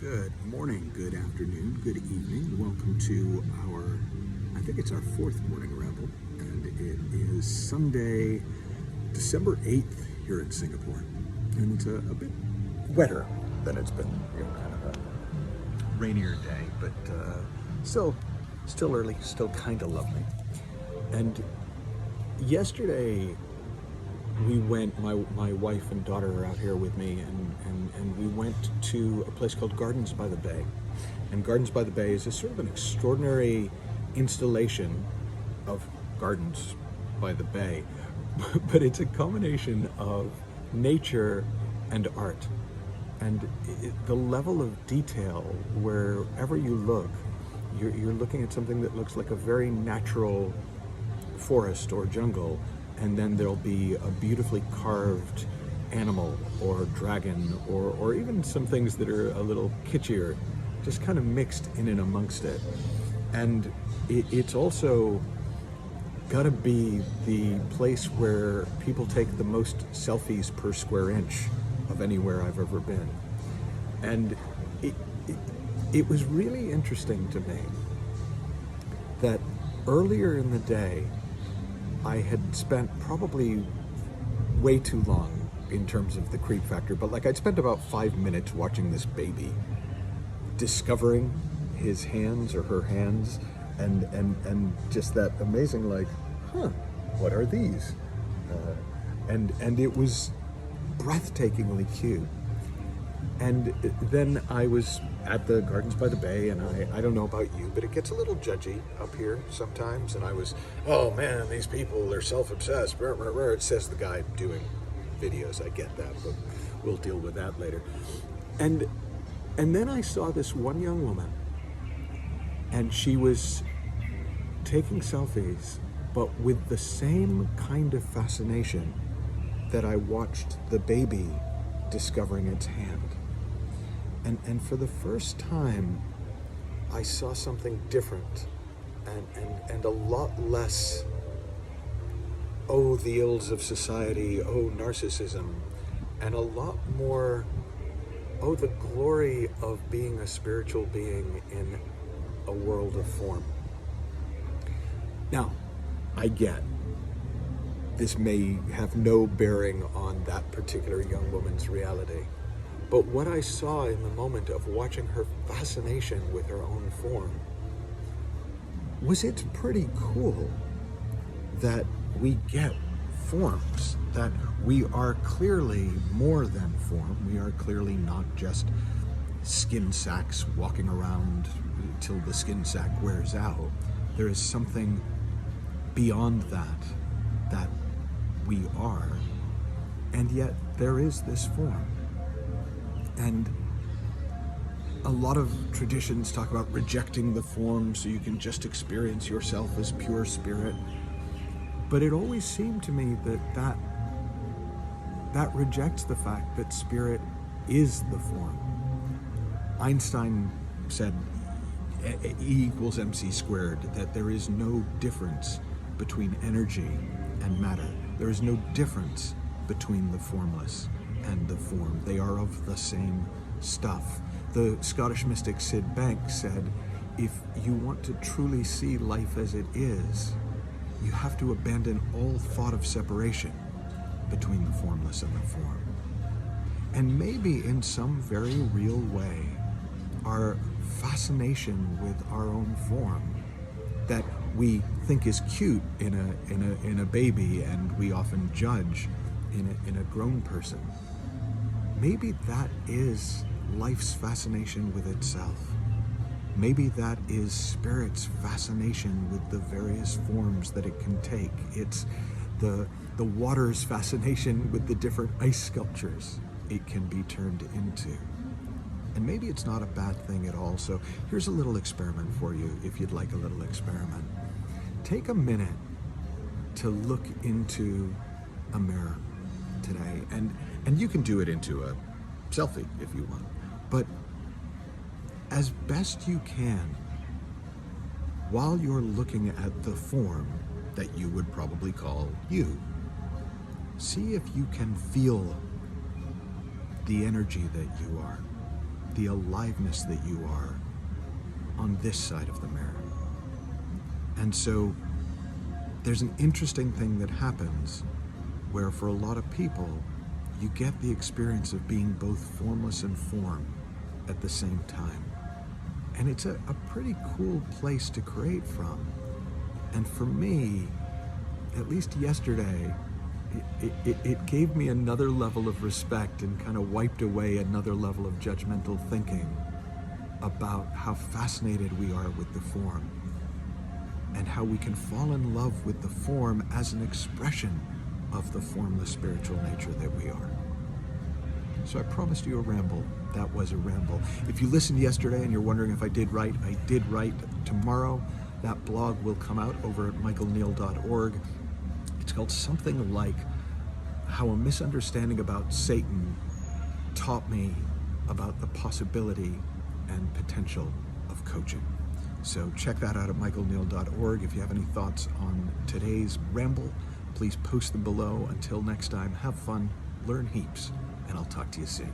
Good morning, good afternoon, good evening. Welcome to I think it's our fourth morning ramble, and it is Sunday, December 8th here in Singapore. And it's a bit wetter than it's been, kind of a rainier day, but still early, still kind of lovely. And yesterday we went, my wife and daughter are out here with me, and we went to a place called Gardens by the Bay. And Gardens by the Bay is a sort of an extraordinary installation of gardens by the bay, but it's a combination of nature and art. And the level of detail, wherever you look, you're looking at something that looks like a very natural forest or jungle, and then there'll be a beautifully carved animal or dragon or even some things that are a little kitschier, just kind of mixed in and amongst it. And it's also got to be the place where people take the most selfies per square inch of anywhere I've ever been. And it was really interesting to me that earlier in the day, I had spent probably way too long in terms of the creep factor, but I'd spent about 5 minutes watching this baby discovering his hands or her hands, and just that amazing, what are these? And it was breathtakingly cute. And then I was at the Gardens by the Bay, and I don't know about you, but it gets a little judgy up here sometimes. And I was, oh man, these people, they're self-obsessed. It says the guy doing videos. I get that, but we'll deal with that later. And then I saw this one young woman, and she was taking selfies, but with the same kind of fascination that I watched the baby discovering its hand. And for the first time, I saw something different and a lot less, the ills of society, narcissism, and a lot more, the glory of being a spiritual being in a world of form. Now, I get this may have no bearing on that particular young woman's reality. But what I saw in the moment of watching her fascination with her own form was it's pretty cool that we get forms, that we are clearly more than form. We are clearly not just skin sacks walking around till the skin sack wears out. There is something beyond that we are, and yet there is this form. And a lot of traditions talk about rejecting the form so you can just experience yourself as pure spirit. But it always seemed to me that rejects the fact that spirit is the form. Einstein said E equals mc squared, that there is no difference between energy and matter. There is no difference between the formless and the form. They are of the same stuff. The Scottish mystic Sid Banks said, if you want to truly see life as it is, you have to abandon all thought of separation between the formless and the form. And maybe in some very real way, our fascination with our own form that we think is cute in a baby, and we often judge in a grown person, maybe that is life's fascination with itself. Maybe that is spirit's fascination with the various forms that it can take. It's the water's fascination with the different ice sculptures it can be turned into. And maybe it's not a bad thing at all. So here's a little experiment for you, if you'd like a little experiment. Take a minute to look into a mirror today, and you can do it into a selfie if you want, but as best you can, while you're looking at the form that you would probably call you, see if you can feel the energy that you are. the aliveness that you are on this side of the mirror. And so there's an interesting thing that happens where for a lot of people, you get the experience of being both formless and form at the same time. And it's a pretty cool place to create from. And for me, at least yesterday, it gave me another level of respect and kind of wiped away another level of judgmental thinking about how fascinated we are with the form and how we can fall in love with the form as an expression of the formless spiritual nature that we are. So I promised you a ramble. That was a ramble. If you listened yesterday and you're wondering if I did write tomorrow. That blog will come out over at michaelneill.org. It's called something like How a Misunderstanding About Satan Taught Me About the Possibility and Potential of Coaching. So check that out at michaelneill.org. If you have any thoughts on today's ramble, please post them below. Until next time, have fun, learn heaps, and I'll talk to you soon.